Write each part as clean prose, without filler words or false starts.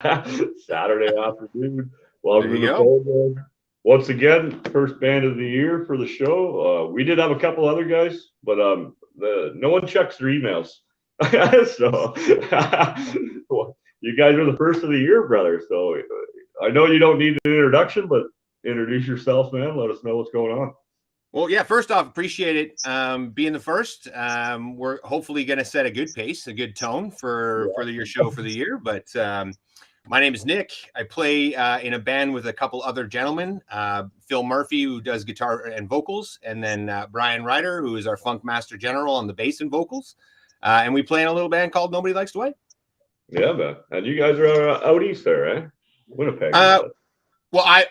Saturday afternoon. There Welcome to you the go. program. Once again, first band of the year for the show. We did have a couple other guys, but no one checks their emails. So well, you guys are the first of the year, brother. So I know you don't need an introduction, but introduce yourself, man. Let us know what's going on. Well, yeah, first off, appreciate it being the first. We're hopefully going to set a good pace, a good tone for your show for the year. But my name is Nick. I play in a band with a couple other gentlemen, Phil Murphy, who does guitar and vocals, and then Brian Ryder, who is our funk master general on the bass and vocals. And we play in a little band called Nobody Likes Dwight. Yeah, man. And you guys are out east there, eh? Winnipeg. Well,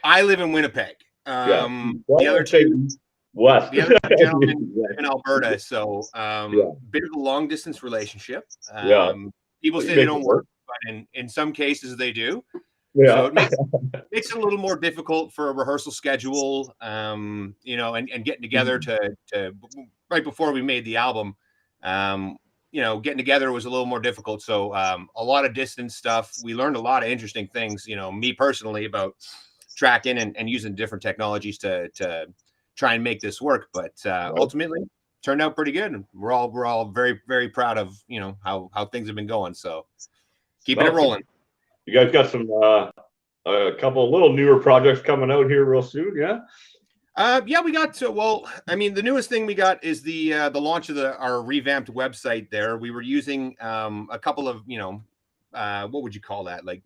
I live in Winnipeg. Yeah. The other two, west. the other two gentlemen live in Alberta, so bit of a long distance relationship. Yeah. People say they don't work, but in some cases they do. Yeah. So it makes it a little more difficult for a rehearsal schedule, and getting together to right before we made the album. Getting together was a little more difficult. So a lot of distance stuff. We learned a lot of interesting things, me personally, about tracking and using different technologies to try and make this work. But ultimately turned out pretty good. And we're all very, very proud of, how things have been going. So keeping it rolling. You guys got some a couple of little newer projects coming out here real soon, yeah? Yeah, we got to, the newest thing we got is the launch of our revamped website there. We were using a couple of, what would you call that? Like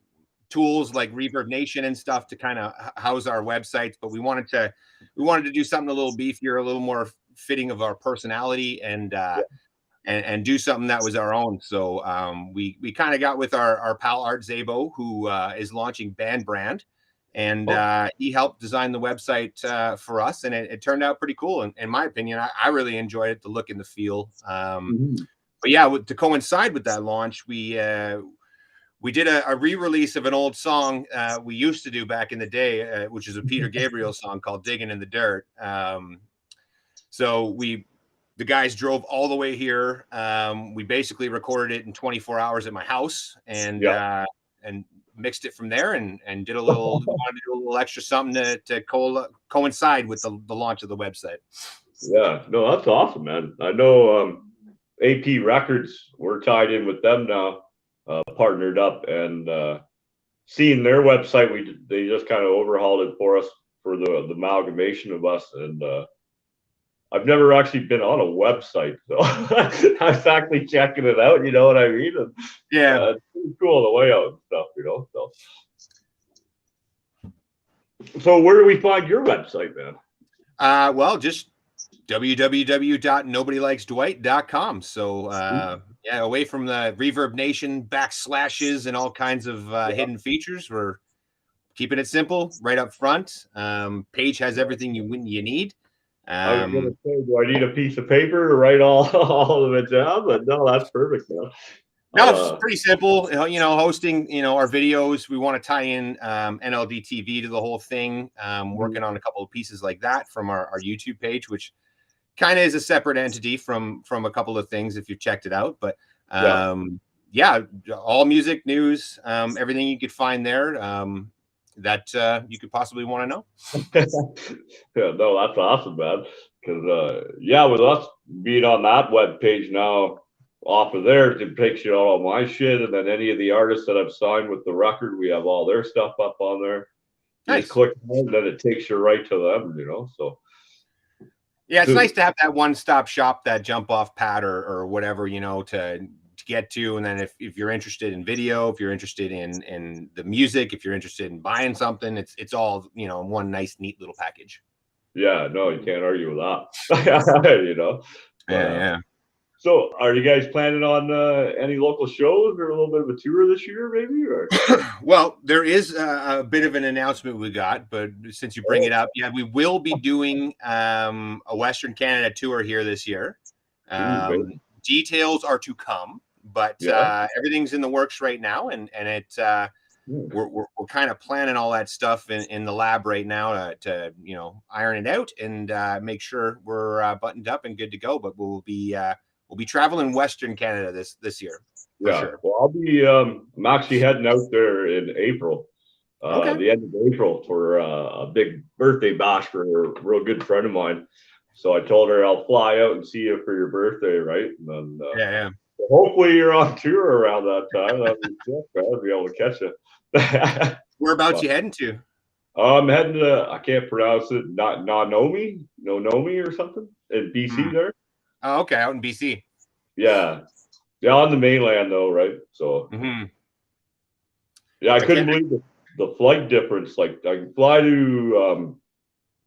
tools like Reverb Nation and stuff to kind of house our websites, but we wanted to do something a little beefier, a little more fitting of our personality and do something that was our own. So we kind of got with our pal Art Zabo, who is launching Band Brand. And he helped design the website for us, and it turned out pretty cool. In my opinion, I really enjoyed it, the look and the feel. But yeah, to coincide with that launch, we did a re-release of an old song we used to do back in the day, which is a Peter Gabriel song called "Digging in the Dirt." So the guys drove all the way here. We basically recorded it in 24 hours at my house, and mixed it from there and did a little wanted to do a little extra something to coincide with the launch of the website. Yeah, no, that's awesome, man. I know AP Records, we're tied in with them now, partnered up, and seeing their website, they just kind of overhauled it for us for the amalgamation of us, and I've never actually been on a website, so I was actually checking it out. You know what I mean? And, it's pretty cool the layout and stuff. So where do we find your website, man? Well, just www.nobodylikesdwight.com. So away from the Reverb Nation backslashes and all kinds of hidden features, we're keeping it simple right up front. Page has everything you need. I was gonna say, do I need a piece of paper to write all of it down? But no, that's perfect, man. No, it's pretty simple. Hosting, our videos. We want to tie in NLD TV to the whole thing. Working on a couple of pieces like that from our YouTube page, which kind of is a separate entity from a couple of things if you've checked it out. But all music, news, everything you could find there. That you could possibly want to know. Yeah, no, that's awesome, man. Because with us being on that web page now, off of there, it takes you all my shit, and then any of the artists that I've signed with the record, we have all their stuff up on there. You just click on it, then it takes you right to them. So yeah, it's nice to have that one-stop shop, that jump-off pad or whatever, to get to. And then if you're interested in video, if you're interested in the music, if you're interested in buying something, it's all one nice neat little package. Yeah, no, you can't argue with that. Yeah. So are you guys planning on any local shows or a little bit of a tour this year, maybe? Or well, there is a bit of an announcement we got, but since you bring it up, we will be doing a Western Canada tour here this year. Details are to come, but everything's in the works right now, and we're kind of planning all that stuff in the lab right now to iron it out and make sure we're buttoned up and good to go. But we'll be traveling Western Canada this year. for Yeah. sure. Well, I'm actually heading out there in April, Okay. the end of April for a big birthday bash for a real good friend of mine. So I told her I'll fly out and see you for your birthday, right? And then Yeah. hopefully you're on tour around that time. That'd be sick, man. I'll be able to catch you. Whereabouts But you heading to? I'm heading to, I can't pronounce it, not Nanomi, Nonomi or something in BC Hmm. there. Oh, okay, out in BC. Yeah. Yeah, on the mainland though, right? So Hmm. yeah, I I couldn't can't. believe the flight difference. Like I can fly to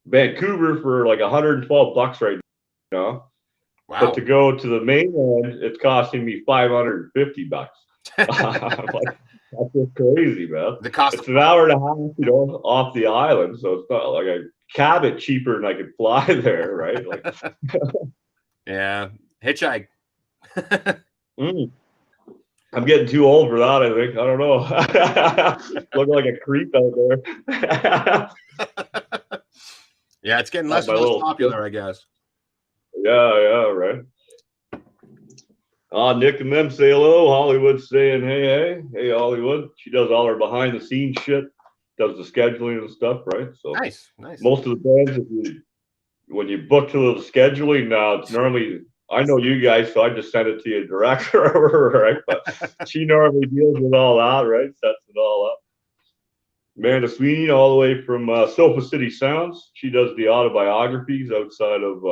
Vancouver for like $112 right now, but to Wow. go to the mainland, it's costing me $550. I'm like, that's just crazy, man. The cost It's of an hour and a half, off the island, so it's not like a cab it cheaper than I could fly there, right? Like, yeah, hitchhike. mm, I'm getting too old for that. I think I don't know. Looking like a creep out there. Yeah, it's getting Got less my and less little, popular, I guess. yeah, right. Nick and them say hello. Hollywood's saying hey, Hollywood. She does all her behind the scenes shit, does the scheduling and stuff, right? So Nice. most of the bands, when you book to the scheduling now, it's normally, I know you guys, so I just send it to you direct, right? But she normally deals with all that, right? Sets it all up. Amanda Sweeney, all the way from Sofa City Sounds. She does the autobiographies outside of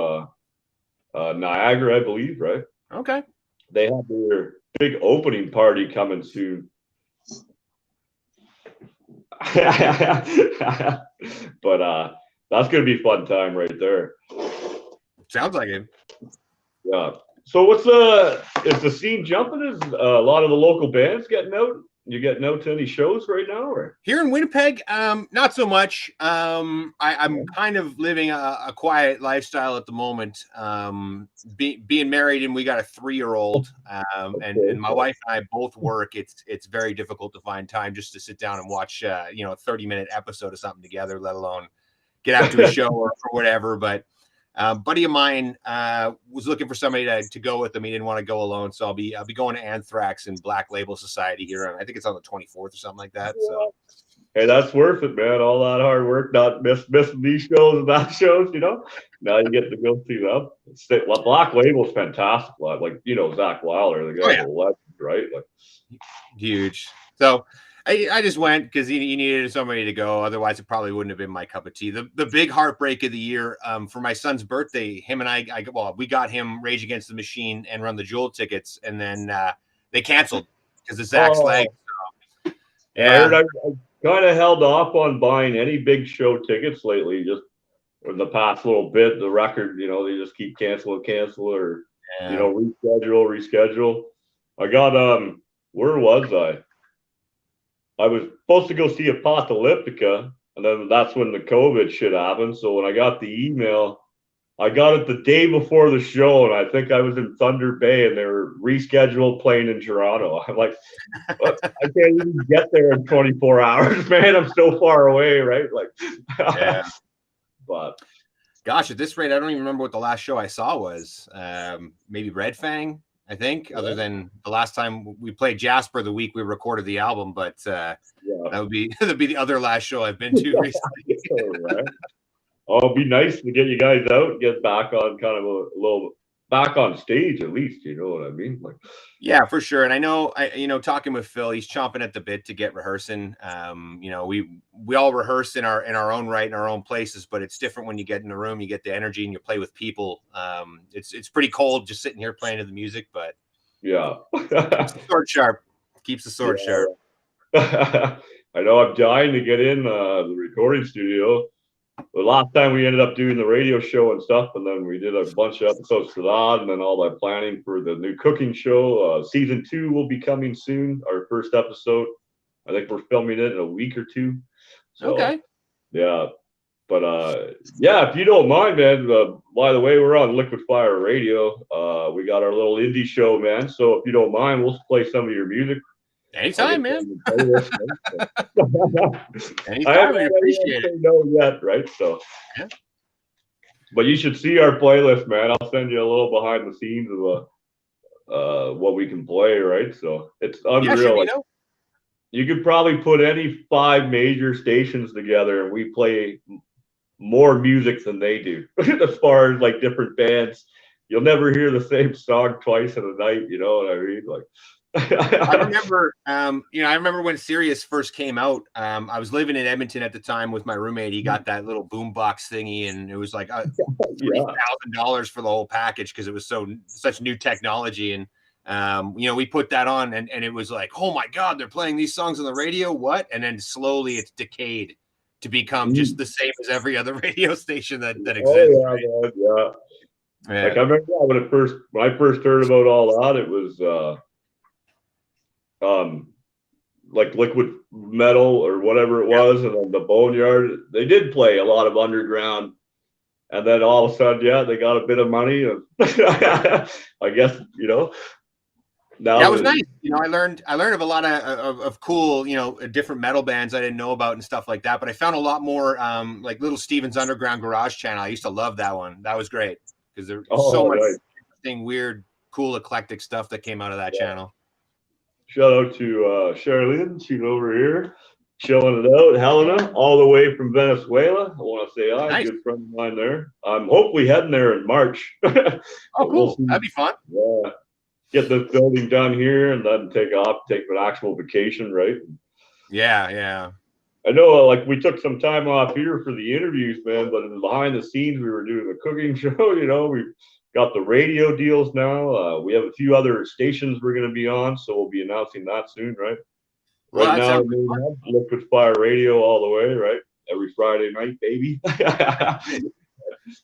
Niagara, I believe, right? Okay. They have their big opening party coming soon. But that's gonna be a fun time right there. Sounds like it. Yeah. So is the scene jumping? Is a lot of the local bands getting out? You getting out to any shows right now, or? Here in Winnipeg, not so much. I'm kind of living a quiet lifestyle at the moment. Being married, and we got a 3-year-old. And my wife and I both work. It's very difficult to find time just to sit down and watch a 30-minute episode of something together, let alone get out to a show or whatever. But buddy of mine was looking for somebody to go with him. He didn't want to go alone, so I'll be going to Anthrax and Black Label Society here. And I think it's on the 24th or something like that. So hey, that's worth it, man. All that hard work, not missing these shows and that shows. Now you get to go see them. Black Label's fantastic. Like Zach Wilder, the guy's a legend, right? Like huge. So I just went because he needed somebody to go. Otherwise, it probably wouldn't have been my cup of tea. The big heartbreak of the year for my son's birthday, him and we got him Rage Against the Machine and Run the Jewel tickets, and then they canceled because of Zach's leg. So, yeah. I heard I kind of held off on buying any big show tickets lately. Just in the past little bit, the record, they just keep cancel, or reschedule. I got where was I? I was supposed to go see Apocalyptica, and then that's when the COVID shit happened. So when I got the email, I got it the day before the show, and I think I was in Thunder Bay, and they were rescheduled playing in Toronto. I'm like, I can't even get there in 24 hours, man. I'm so far away, right? Like, yeah. But gosh, at this rate, I don't even remember what the last show I saw was. Maybe Red Fang, I think, other than the last time we played Jasper the week we recorded the album, but that would be the other last show I've been to recently. Right. Oh, it'd be nice to get you guys out, get back on kind of a little back on stage at least, you know what I mean? Like, yeah, for sure. And I know, talking with Phil, he's chomping at the bit to get rehearsing. We all rehearse in our own right, in our own places, but it's different when you get in the room, you get the energy and you play with people. It's pretty cold just sitting here playing to the music, but yeah. keeps the sword sharp. Keeps the sword sharp. I know I'm dying to get in the recording studio. The last time we ended up doing the radio show and stuff, and then we did a bunch of episodes for that, and then all that planning for the new cooking show. Season 2 will be coming soon. Our first episode. I think we're filming it in a week or two. So, okay. Yeah. But yeah, if you don't mind, man. By the way, we're on Liquid Fire Radio. We got our little indie show, man. So if you don't mind, we'll play some of your music. Anytime, man. Anytime, I appreciate it. No yet, right? So, yeah. But you should see our playlist, man. I'll send you a little behind the scenes of what we can play, right? So it's Yeah, unreal. should Like, you could probably put any 5 major stations together and we play more music than they do as far as like different bands. You'll never hear the same song twice in a night, you know what I mean? Like I remember, I remember when Sirius first came out. I was living in Edmonton at the time with my roommate. He got that little boombox thingy, and it was like $3,000 for the whole package because it was such new technology. And we put that on, and it was like, oh my god, they're playing these songs on the radio. What? And then slowly it's decayed to become just the same as every other radio station that exists. Oh yeah, right? Man, yeah. Like I remember when I first heard about all that, it was like liquid metal or whatever it was, and then the Boneyard. They did play a lot of underground, and then all of a sudden, yeah, they got a bit of money, and I guess now yeah, it was nice. I learned of a lot of cool, different metal bands I didn't know about and stuff like that. But I found a lot more like Little Steven's Underground Garage Channel. I used to love that one. That was great because there's so much interesting, weird, cool, eclectic stuff that came out of that channel. Shout out to Charlene. She's over here chilling it out. Helena, all the way from Venezuela. I want to say hi. Nice. Good friend of mine there. I'm hopefully heading there in March. Oh, cool. That'd be fun. Yeah. Get the building done here and then take an actual vacation, right? Yeah. I know, like, we took some time off here for the interviews, man, but behind the scenes, we were doing the cooking show, we've got the radio deals now. We have a few other stations we're going to be on, so we'll be announcing that soon, right? Well, right now, Liquid Fire Radio all the way, right? Every Friday night, baby.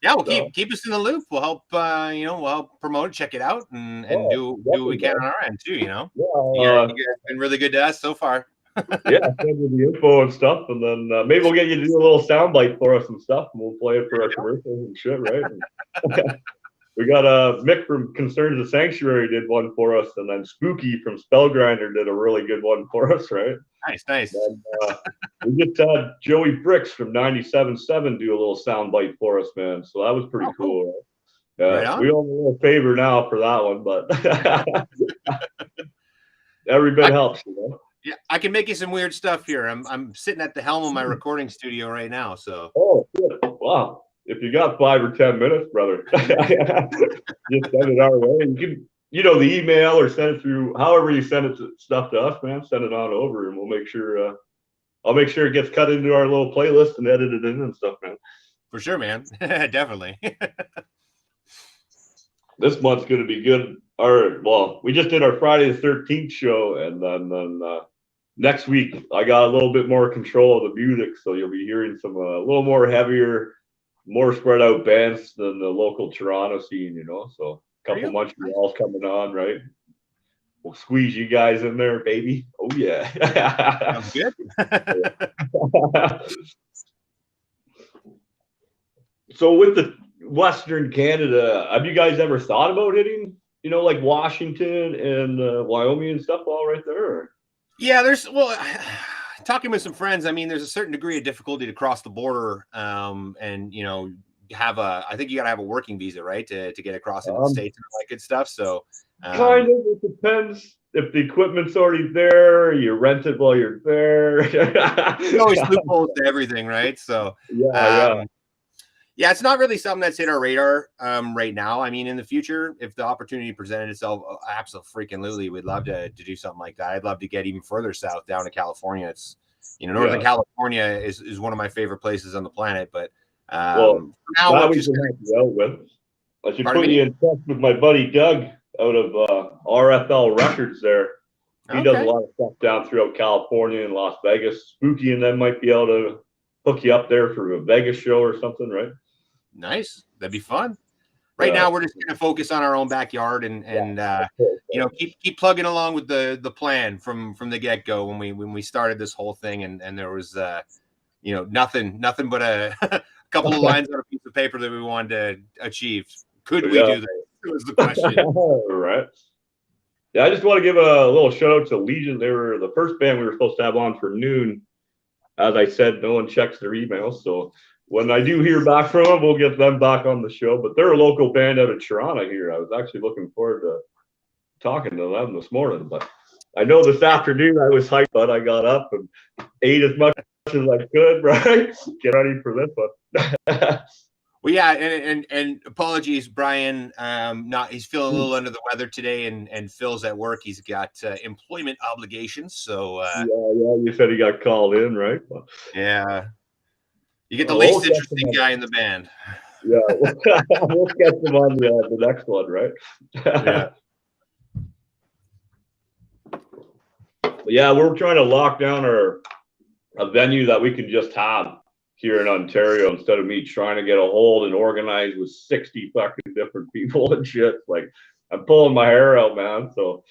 Yeah, well, keep us in the loop. We'll help, we'll help promote it, check it out, and do what we can on our end too. Yeah, you guys have been really good to us so far. Yeah, send you the info and stuff, and then maybe we'll get you to do a little soundbite for us and stuff, and we'll play it for our commercials and shit, right? We got Mick from Concerns of Sanctuary did one for us, and then Spooky from Spellgrinder did a really good one for us, right? Nice. And, we just had Joey Bricks from 97.7 do a little soundbite for us, man. So that was pretty cool. Right? Right We owe him a little favor now for that one, but every bit helps, Yeah, I can make you some weird stuff here. I'm sitting at the helm of my recording studio right now, so. Oh, shit. Wow. If you got 5 or 10 minutes, brother, just send it our way. You can, the email or send it through, however you send stuff to us, man, send it on over and we'll make sure, I'll make sure it gets cut into our little playlist and edited in and stuff, man. For sure, man. Definitely. This month's going to be good. We just did our Friday the 13th show, and then next week I got a little bit more control of the music, so you'll be hearing some a little more heavier, more spread out bands than the local Toronto scene, So a couple Montreal's coming on, right? We'll squeeze you guys in there, baby. Oh yeah. Sounds good. So with the Western Canada, have you guys ever thought about hitting, like Washington and Wyoming and stuff all right there? Yeah, talking with some friends, I mean, there's a certain degree of difficulty to cross the border, and I think you got to have a working visa, right, to get across into the States and all that good stuff. So kind of, it depends if the equipment's already there, you rent it while you're there. There's always loopholes to everything, right? So yeah, it's not really something that's hit our radar right now. I mean, in the future, if the opportunity presented itself, absolutely, we'd love to do something like that. I'd love to get even further south down to California. It's Northern California is one of my favorite places on the planet. But now I should put you in touch with my buddy Doug out of RFL Records there. He does a lot of stuff down throughout California and Las Vegas. Spooky and them might be able to hook you up there for a Vegas show or something, right? Nice. That'd be fun. Right now, we're just going to focus on our own backyard and keep plugging along with the plan from the get go when we started this whole thing, and there was nothing but a couple of lines on a piece of paper that we wanted to achieve. Could we do that? Was the question. Right. Yeah, I just want to give a little shout out to Legion. They were the first band we were supposed to have on for noon. As I said, no one checks their emails, so when I do hear back from them, we'll get them back on the show. But they're a local band out of Toronto here. I was actually looking forward to talking to them this morning, but I know this afternoon I was hyped, but I got up and ate as much as I could, right? Get ready for this one. Well, yeah, and apologies, Brian. Not he's feeling a little under the weather today, and Phil's at work. He's got employment obligations, so yeah, you said he got called in, right? Yeah, you get the least interesting guy in the band. Yeah, we'll get them on the next one, right? Yeah. Yeah, we're trying to lock down a venue that we can just have here in Ontario instead of me trying to get a hold and organize with 60 fucking different people and shit. Like, I'm pulling my hair out, man. So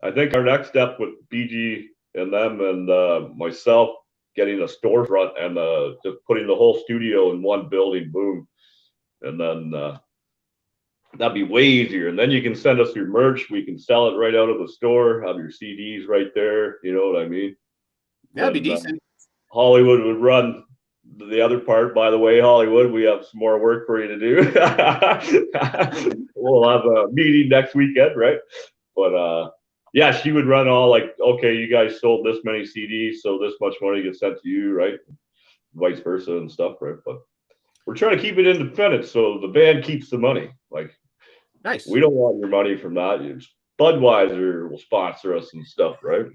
I think our next step with BG and them and myself getting a storefront and just putting the whole studio in one building, boom. And then that'd be way easier. And then you can send us your merch. We can sell it right out of the store, have your CDs right there. You know what I mean? That'd be decent. Hollywood would run the other part. By the way, Hollywood, we have some more work for you to do. We'll have a meeting next weekend, right? But yeah, she would run all like, okay, you guys sold this many CDs, so this much money gets sent to you, right? Vice versa and stuff, right? But we're trying to keep it independent, so the band keeps the money. Like, nice. We don't want your money from that. Budweiser will sponsor us and stuff, right?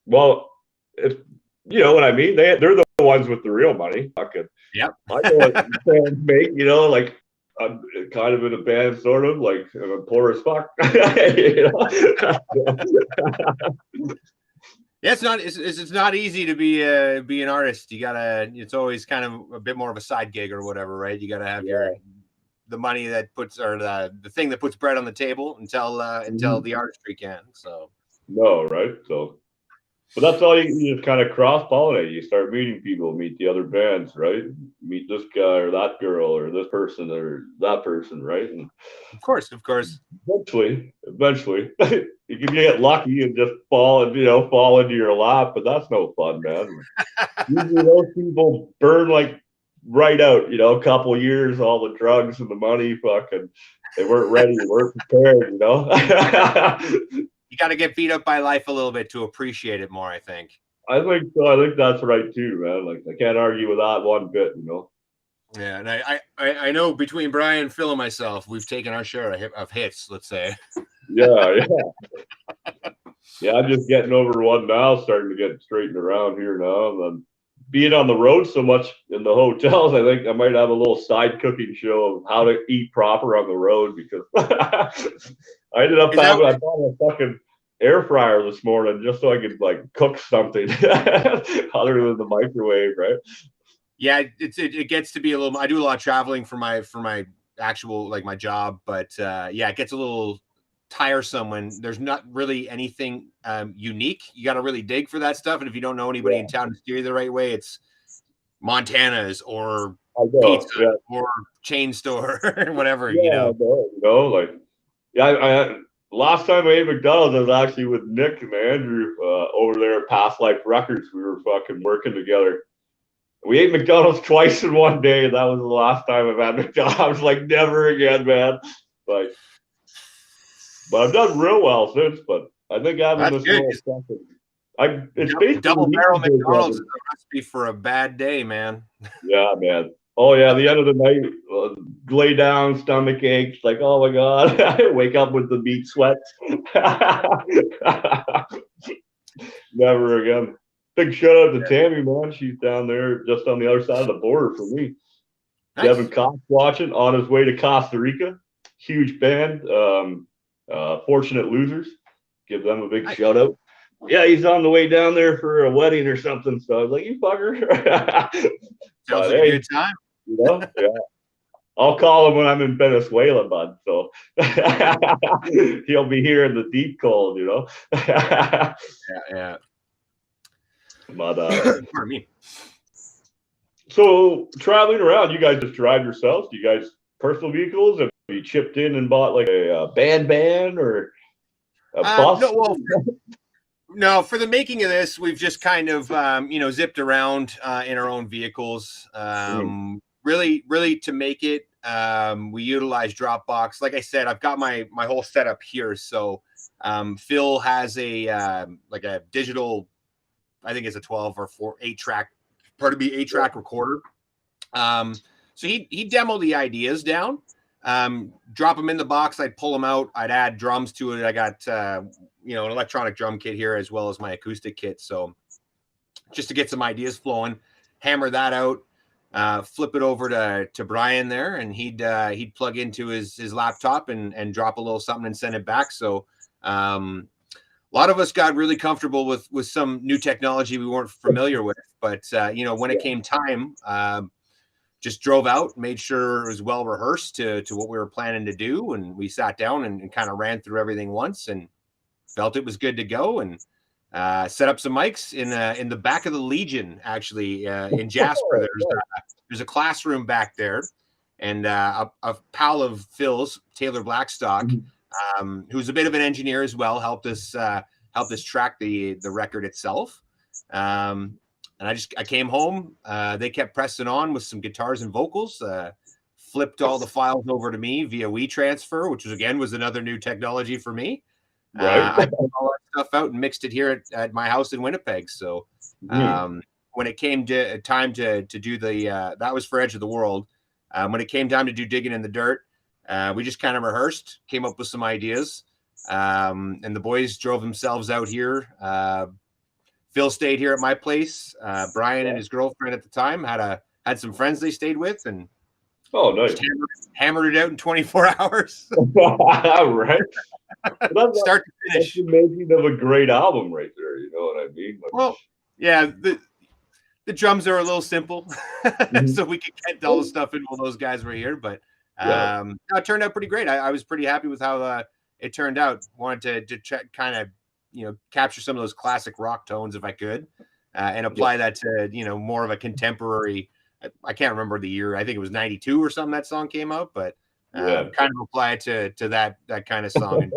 Well, if you know what I mean, they're the ones with the real money. Yep. I know what bands make. You know, like I'm kind of in a band, sort of like I'm poor as fuck. Yeah, it's not easy to be an artist. You gotta. It's always kind of a bit more of a side gig or whatever, right? You gotta have the money that puts, or the thing that puts bread on the table until the artistry can. So no, right? So, but that's all you just kind of cross pollinate. You start meeting people, meet the other bands, right? Meet this guy or that girl or this person or that person, right? And of course. Eventually, you can get lucky and just fall into your lap, but that's no fun, man. Usually those people burn like right out, a couple of years, all the drugs and the money, fucking, they weren't ready, they weren't prepared, You got to get beat up by life a little bit to appreciate it more, I think. I think so. I think that's right too, man. Like, I can't argue with that one bit, Yeah, and I know between Brian, Phil, and myself, we've taken our share of hits, let's say. Yeah. Yeah, I'm just getting over one now, starting to get straightened around here now. And then being on the road so much in the hotels, I think I might have a little side cooking show of how to eat proper on the road, because I ended up I bought a fucking air fryer this morning just so I could like cook something other than the microwave, right? Yeah, it gets to be a little. I do a lot of traveling for my actual, like, my job, but yeah, it gets a little tiresome when there's not really anything unique. You got to really dig for that stuff, and if you don't know anybody in town to steer you the right way, it's Montana's or pizza or chain store or whatever. I last time I ate McDonald's, I was actually with Nick and Andrew over there at Past Life Records. We were fucking working together. We ate McDonald's twice in one day, and that was the last time I've had McDonald's. I was like, never again, man. But I've done real well since. But I think having this little second, it's basically double barrel McDonald's is a recipe for a bad day, man. Yeah, man. Oh yeah, the end of the night, lay down, stomach aches, like, oh my god, wake up with the meat sweats. Never again. Big shout out to Tammy, man. She's down there just on the other side of the border for me. Nice. Devin Cox watching on his way to Costa Rica. Huge band. Fortunate Losers. Give them a big shout out. Yeah, he's on the way down there for a wedding or something. So I was like, you fucker. Sounds like a good time. Yeah. I'll call him when I'm in Venezuela, bud. So he'll be here in the deep cold, Yeah. But pardon me. So traveling around, you guys just drive yourselves? Do you guys personal vehicles? Have you chipped in and bought like a band or a bus? No, for the making of this, we've just kind of zipped around in our own vehicles. really to make it, we utilize Dropbox. Like I said, I've got my whole setup here. So Phil has a like a digital, I think it's a 12 or 8 track, pardon me, 8 track recorder. So he demoed the ideas down, drop them in the box. I'd pull them out. I'd add drums to it. I got, an electronic drum kit here as well as my acoustic kit. So just to get some ideas flowing, hammer that out, flip it over to Brian there, and he'd plug into his laptop and drop a little something and send it back. So, a lot of us got really comfortable with some new technology we weren't familiar with, but when it came time, just drove out, made sure it was well rehearsed to what we were planning to do, and we sat down and kind of ran through everything once and felt it was good to go, and set up some mics in the back of the Legion, actually, in Jasper. There's a classroom back there, and a pal of Phil's, Taylor Blackstock, who's a bit of an engineer as well, helped us track the record itself. And I came home. They kept pressing on with some guitars and vocals. Flipped all the files over to me via WeTransfer, which was another new technology for me. Right. I pulled all that stuff out and mixed it here at my house in Winnipeg. So when it came to time to do that was for Edge of the World. When it came time to do Digging in the Dirt, we just kind of rehearsed, came up with some ideas, and the boys drove themselves out here. Phil stayed here at my place. Brian and his girlfriend at the time had some friends they stayed with, and nice. Hammered it out in 24 hours. Right. Start to finish. That's the making of a great album right there. You know what I mean? Well, yeah, the drums are a little simple, so we could get all the stuff in while those guys were here. But it turned out pretty great. I was pretty happy with how it turned out. Wanted to check, kind of, capture some of those classic rock tones if I could, and apply that to, more of a contemporary. I can't remember the year. I think it was 92 or something that song came out, but kind of apply it to that kind of song and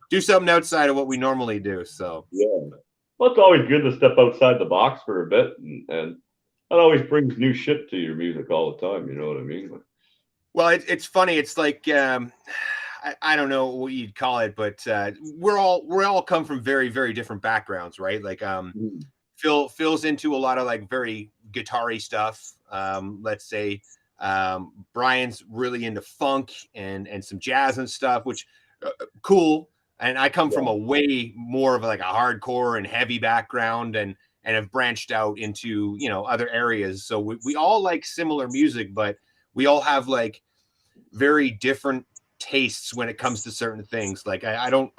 do something outside of what we normally do. So well, it's always good to step outside the box for a bit, and that always brings new shit to your music all the time. You know what I mean? Well, it's funny. It's like I don't know what you'd call it, but we're all come from very, very different backgrounds, right? Like Phil's into a lot of like very guitar-y stuff. Let's say Brian's really into funk and some jazz and stuff, which cool. And I come from a way more of like a hardcore and heavy background, and have branched out into, other areas. So we all like similar music, but we all have like very different tastes when it comes to certain things. Like I don't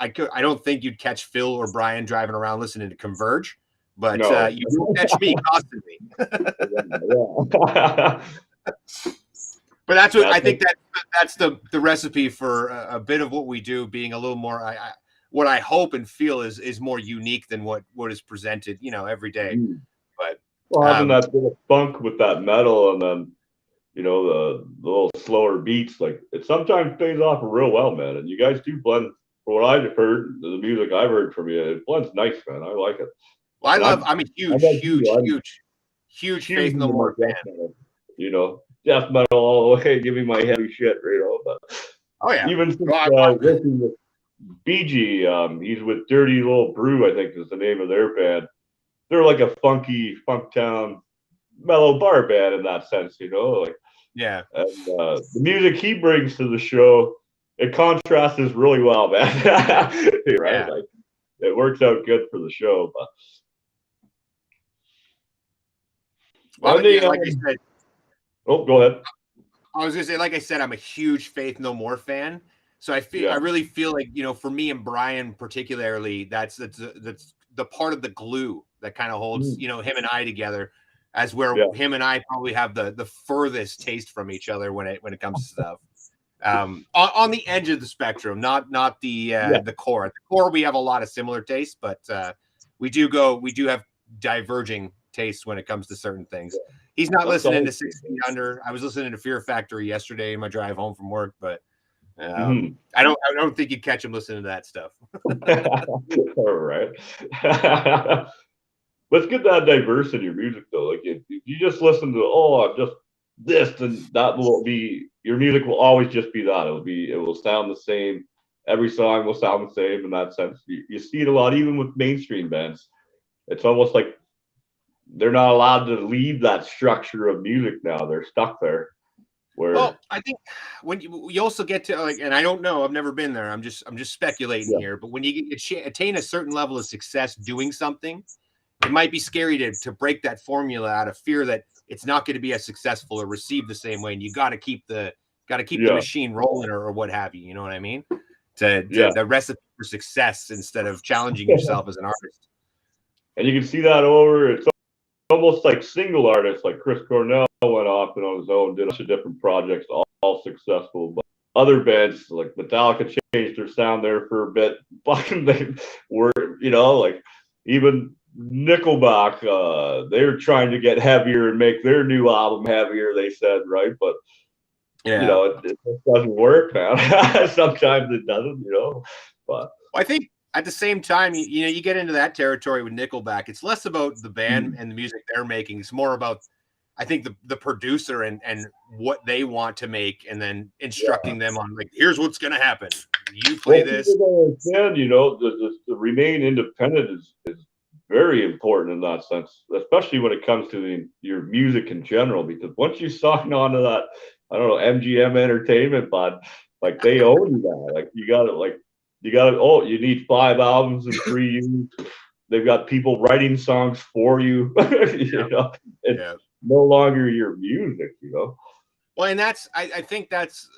think you'd catch Phil or Brian driving around listening to Converge, but you will catch me constantly. But that's what I think that's the recipe for a bit of what we do being a little more. What I hope and feel is more unique than what is presented, every day. But having that bit of funk with that metal, and then the little slower beats, like it sometimes pays off real well, man. And you guys do blend. For what I've heard, the music I've heard from you, it blends nice, man. I like it. Well, I'm a huge Faith No More fan. Death metal all the way. Give me my heavy shit, But even since working with BG, he's with Dirty Little Brew, I think is the name of their band. They're like a funky Funktown mellow bar band in that sense, And the music he brings to the show, it contrasts really well, man. Right? Yeah. Like it works out good for the show, but. Well, like I said. Oh, go ahead. I was gonna say, like I said, I'm a huge Faith No More fan. So I really feel like, for me and Brian particularly, that's the part of the glue that kind of holds, him and I together, as where him and I probably have the furthest taste from each other when it comes to stuff. On the edge of the spectrum, not the core. At the core, we have a lot of similar tastes, but we do have diverging tastes when it comes to certain things. He's not listening to 6 Feet Under. I was listening to Fear Factory yesterday in my drive home from work, but I don't think you'd catch him listening to that stuff. All right. Let's get that diverse in your music though. Like if you just listen to this, then that will be your music will always just be that. It will sound the same. Every song will sound the same in that sense. You see it a lot, even with mainstream bands. It's almost like they're not allowed to leave that structure of music now. They're stuck there. Where I think when you also get to like, and I don't know, I've never been there. I'm just speculating here. But when you attain a certain level of success doing something, it might be scary to break that formula out of fear that it's not going to be as successful or received the same way. And you got to keep the machine rolling or what have you. You know what I mean? To the recipe for success instead of challenging yourself as an artist. And you can see that over. It's almost like single artists, like Chris Cornell went off and on his own, did a bunch of different projects, all successful. But other bands like Metallica changed their sound there for a bit. But they were, like even Nickelback, they were trying to get heavier and make their new album heavier, they said, right? But it just doesn't work, man. Sometimes it doesn't, But I think at the same time, you get into that territory with Nickelback. It's less about the band and the music they're making. It's more about, I think, the producer and what they want to make, and then instructing them on like, here's what's going to happen. You play this. Understand, the remain independent is very important in that sense, especially when it comes to your music in general. Because once you sign on to that, I don't know, MGM Entertainment, but like they own you now. Like you got to. Oh, you need 5 albums in 3 years. They've got people writing songs for you. It's no longer your music. Well, and I think that's.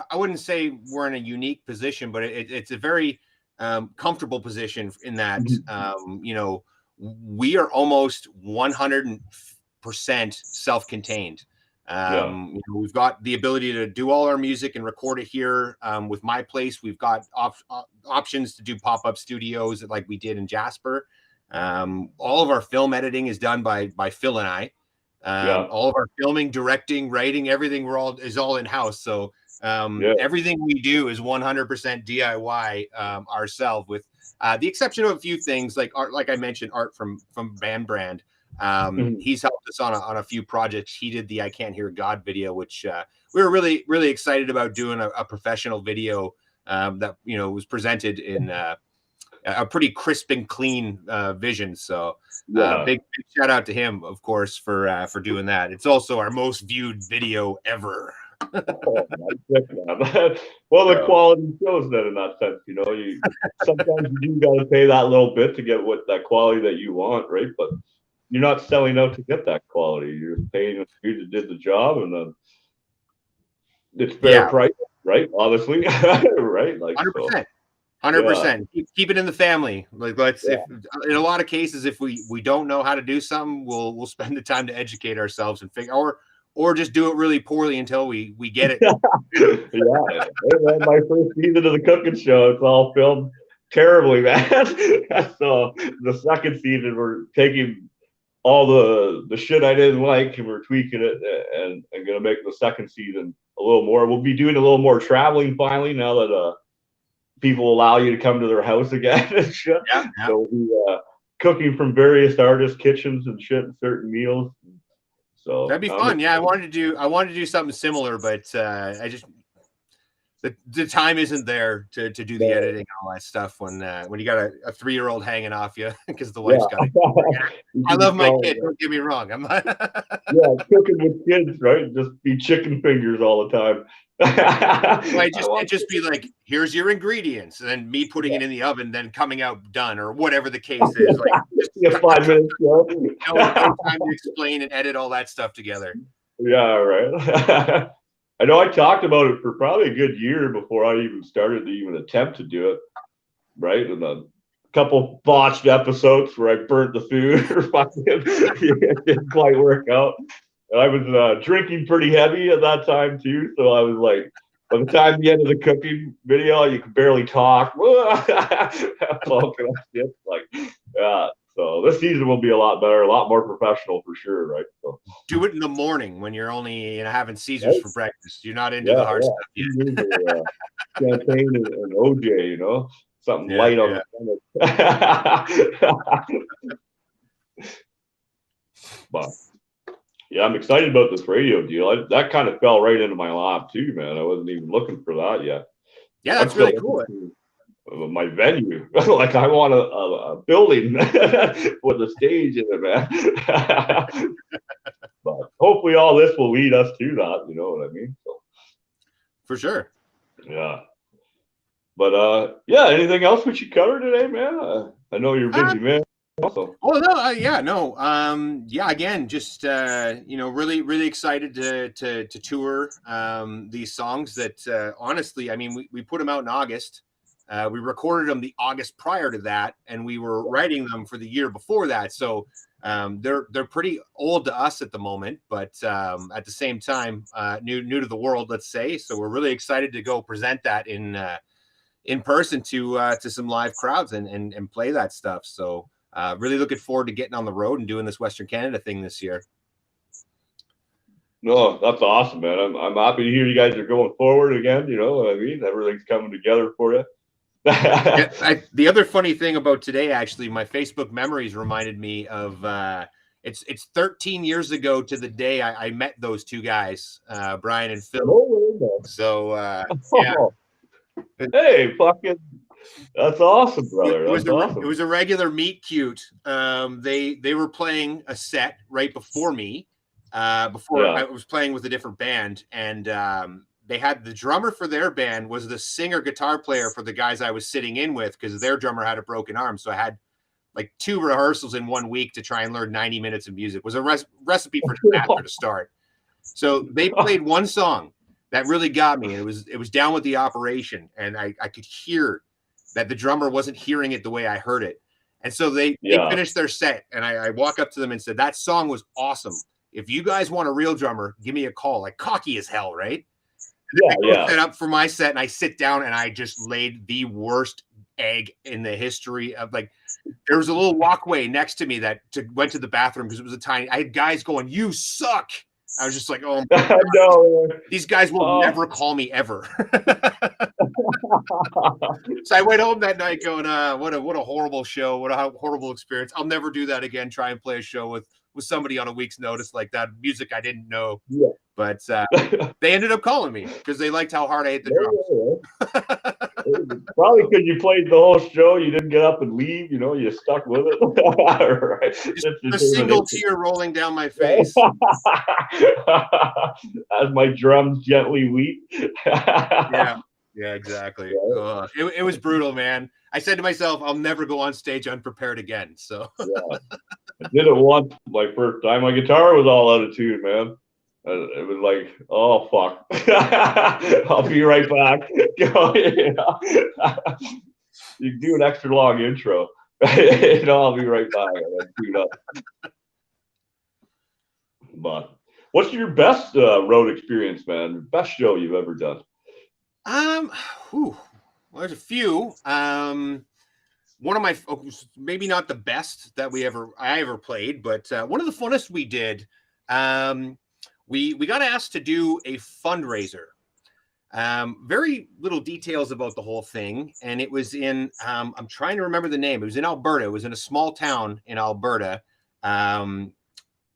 I wouldn't say we're in a unique position, but it's a very comfortable position in that we are almost 100% self-contained. We've got the ability to do all our music and record it here with My Place. We've got options to do pop-up studios like we did in Jasper. All of our film editing is done by Phil and I. All of our filming, directing, writing, everything is all in-house. So everything we do is 100% DIY ourselves, with the exception of a few things like art, like I mentioned, art from Van Brand. He's helped us on a few projects. He did the I Can't Hear God video, which we were really, really excited about doing a professional video that was presented in a pretty crisp and clean vision. So big shout out to him, of course, for doing that. It's also our most viewed video ever. Well, the quality shows that in that sense. You sometimes you do got to pay that little bit to get that quality that you want, right? But you're not selling out to get that quality. You're paying who did the job, and then it's fair price, right? Honestly, right? Like 100%. 100%. Keep it in the family. Like if in a lot of cases, if we don't know how to do something, we'll spend the time to educate ourselves and figure, or just do it really poorly until we get it. Man, my first season of the cooking show, it's all filmed terribly, man. So the second season, we're taking all the shit I didn't like and we're tweaking it and gonna make the second season a little more. We'll be doing a little more traveling finally now that people allow you to come to their house again and shit. So we'll be cooking from various artists' kitchens and shit, and certain meals. So that'd be fun. Yeah, I wanted to do something similar, but I just the time isn't there to do the editing and all that stuff when you got a 3-year-old hanging off you because the wife's got it. I love my kid. Don't get me wrong. I'm not. Cooking with kids, right? Just be chicken fingers all the time. It just be like, here's your ingredients, and then me putting it in the oven, then coming out done, or whatever the case is. Like just 5 minutes. No time to explain and edit all that stuff together. Yeah, right. I know I talked about it for probably a good year before I even started to even attempt to do it. Right, and a couple botched episodes where I burnt the food or fucking it didn't quite work out. I was drinking pretty heavy at that time too, so I was like, by the time the end of the cooking video, you could barely talk. So this season will be a lot better, a lot more professional for sure, right? So do it in the morning when you're only having Caesars for breakfast. You're not into the hard stuff yet. Champagne and OJ, something light on the stomach. But Yeah, I'm excited about this radio deal. That kind of fell right into my lap too, man. I wasn't even looking for that yet. Yeah, I'm that's still really looking cool. for my venue. Like I want a building with a stage in it, man. But hopefully all this will lead us to that. You know what I mean? So, For sure. yeah. But yeah. Anything else we should cover today, man? I know you're busy, man. Also. Oh no, yeah, no, yeah. Again, just really, really excited to tour these songs. That honestly, I mean, we put them out in August. We recorded them the August prior to that, and we were writing them for the year before that. So they're pretty old to us at the moment, but at the same time, new to the world, let's say. So we're really excited to go present that in person to some live crowds and play that stuff. So. Really looking forward to getting on the road and doing this Western Canada thing this year. No, that's awesome, man. I'm happy to hear you guys are going forward again. You know what I mean? Everything's coming together for you. The other funny thing about today, actually, my Facebook memories reminded me of it's 13 years ago to the day I met those two guys, Brian and Phil. Oh, so yeah. Hey, fucking. That's awesome, brother. That's awesome. It was a regular meet cute. They were playing a set right before me, before I was playing with a different band, and they had the drummer for their band was the singer guitar player for the guys I was sitting in with because their drummer had a broken arm. So I had like 2 rehearsals in 1 week to try and learn 90 minutes of music. It was a recipe for disaster to start. So they played one song that really got me, and it was Down with the Operation, and I could hear that the drummer wasn't hearing it the way I heard it. And so they finished their set, and I walk up to them and said, that song was awesome. If you guys want a real drummer, give me a call. Like cocky as hell, right? Yeah. Set up for my set, and I sit down, and I just laid the worst egg in the history of like. There was a little walkway next to me that went to the bathroom because it was a tiny. I had guys going, "You suck." I was just like, "Oh, no, these guys will never call me ever." So I went home that night going, what a horrible show. What a horrible experience. I'll never do that again. Try and play a show with somebody on a week's notice like that. Music I didn't know. Yeah. But they ended up calling me because they liked how hard I hit the drums. Probably because you played the whole show. You didn't get up and leave. You know, you stuck with it. Right. A single tear rolling down my face. As my drums gently weep. Yeah, exactly. It was brutal, man. I said to myself, I'll never go on stage unprepared again. So I did it once. My first time, my guitar was all out of tune, man. It was like, oh fuck, I'll be right back. You do an extra long intro. I'll be right back. But what's your best road experience, man? Best show you've ever done? Well, there's a few. One of my maybe not the best that I ever played, but one of the funnest we did. We got asked to do a fundraiser. Very little details about the whole thing, and it was in. I'm trying to remember the name. It was in Alberta. It was in a small town in Alberta.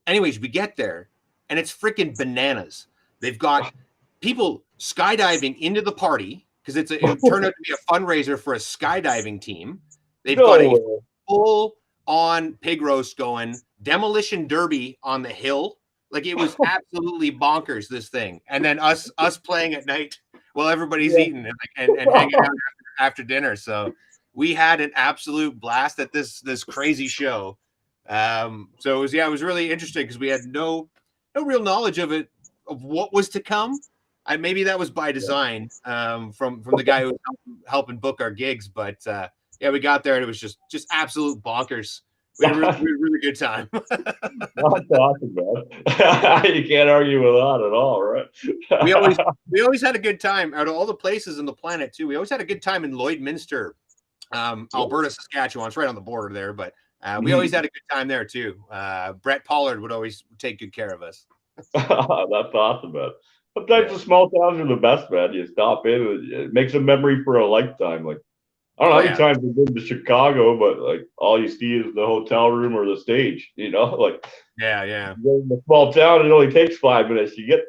Anyways, we get there, and it's freaking bananas. They've got people skydiving into the party because it turned out to be a fundraiser for a skydiving team. They've got a full-on pig roast going, demolition derby on the hill. Like it was absolutely bonkers, this thing. And then us playing at night while everybody's eating and hanging out after dinner. So we had an absolute blast at this crazy show. So it was really interesting because we had no real knowledge of what was to come. Maybe that was by design from the guy who was helping book our gigs. But we got there and it was just absolute bonkers. We had a really good time. That's awesome, man. You can't argue with that at all, right? we always had a good time out of all the places in the planet too. We always had a good time in Lloydminster, Alberta, Saskatchewan. It's right on the border there, but we always had a good time there too. Brett Pollard would always take good care of us. That's awesome, man. Sometimes the small towns are the best, man. You stop in, it makes a memory for a lifetime. Like I don't know Oh how many yeah, times we've been to Chicago, but like all you see is the hotel room or the stage. Like yeah. you go in a small town, it only takes 5 minutes. You get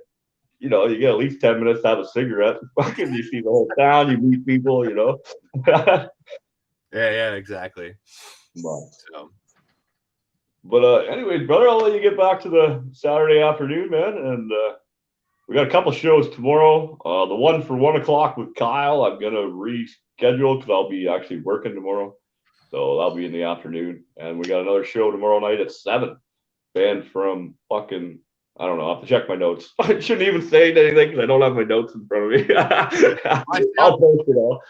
at least 10 minutes to have a cigarette. Fucking, you see the whole town, you meet people. Yeah, exactly. But, So anyways, brother, I'll let you get back to the Saturday afternoon, man. And we got a couple shows tomorrow. The one for 1 o'clock with Kyle, I'm gonna reschedule because I'll be actually working tomorrow, so that'll be in the afternoon. And we got another show tomorrow night at 7. Band from fucking, I don't know. I'll have to check my notes. I shouldn't even say anything because I don't have my notes in front of me. I'll post it all.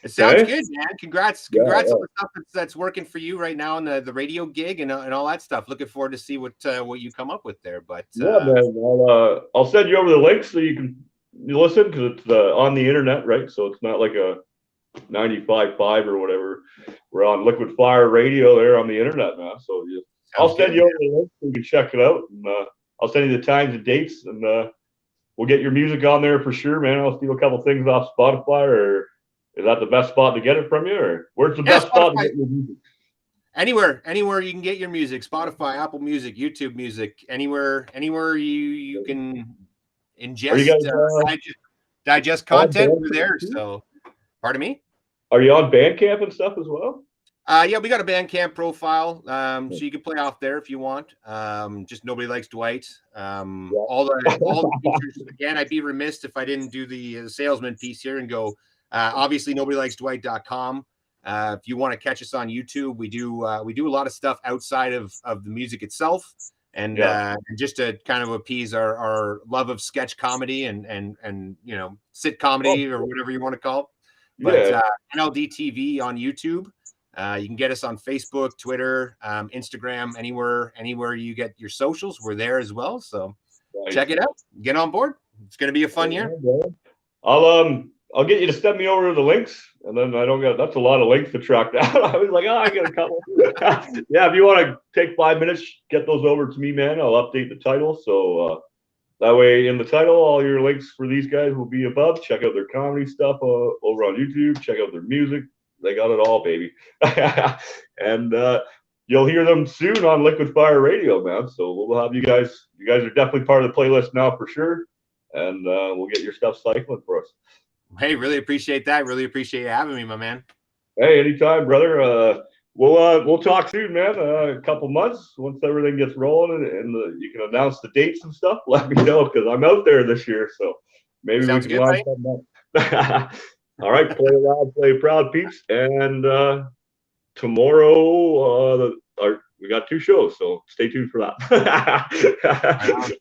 it sounds Okay. good, man. Congrats Yeah, on yeah. the stuff that's working for you right now, and the radio gig and all that stuff. Looking forward to see what you come up with there. But Yeah, man. I'll send you over the link so you listen because it's on the internet, right? So it's not like a 95.5 or whatever. We're on Liquid Fire Radio there on the internet now. So I'll sounds send good, you man. over the link so you can check it out, and I'll send you the times and dates, and we'll get your music on there for sure, man. I'll steal a couple things off Spotify, or is that the best spot to get it from you, or where's the Yeah, best spot to Spotify. get your music? Anywhere you can get your music. Spotify, Apple Music, YouTube Music. Anywhere you can Are you ingest, guys digest on content. We're Bandcamp there. too? So, pardon me. Are you on Bandcamp and stuff as well? Yeah, we got a Bandcamp profile, so you can play off there if you want. Just nobody likes Dwight. Yeah. All the features. Again, I'd be remiss if I didn't do the salesman piece here and go. Obviously, nobodylikesdwight.com. If you want to catch us on YouTube, we do a lot of stuff outside of the music itself, and Yeah. just to kind of appease our love of sketch comedy and sit comedy Oh, or whatever you want to call it. But yeah. NLD TV on YouTube. You can get us on Facebook, Twitter, Instagram, anywhere you get your socials. We're there as well. So Nice. check it out. Get on board. It's going to be a fun year. I'll get you to send me over the links, and then I don't got that's a lot of links to track down. I was like, I got a couple. Yeah, if you want to take 5 minutes, get those over to me, man. I'll update the title so that way in the title, all your links for these guys will be above. Check out their comedy stuff over on YouTube. Check out their music. They got it all, baby. And you'll hear them soon on Liquid Fire Radio, man. So we'll have you guys. You guys are definitely part of the playlist now for sure, and we'll get your stuff cycling for us. Hey, really appreciate that. Really appreciate you having me, my man. Hey, anytime, brother. We'll talk soon, man. A couple months once everything gets rolling and you can announce the dates and stuff. Let me know because I'm out there this year, so maybe we Sounds can good, line buddy. something up. All right, play loud, play proud, peeps. And tomorrow, we got 2 shows, so stay tuned for that.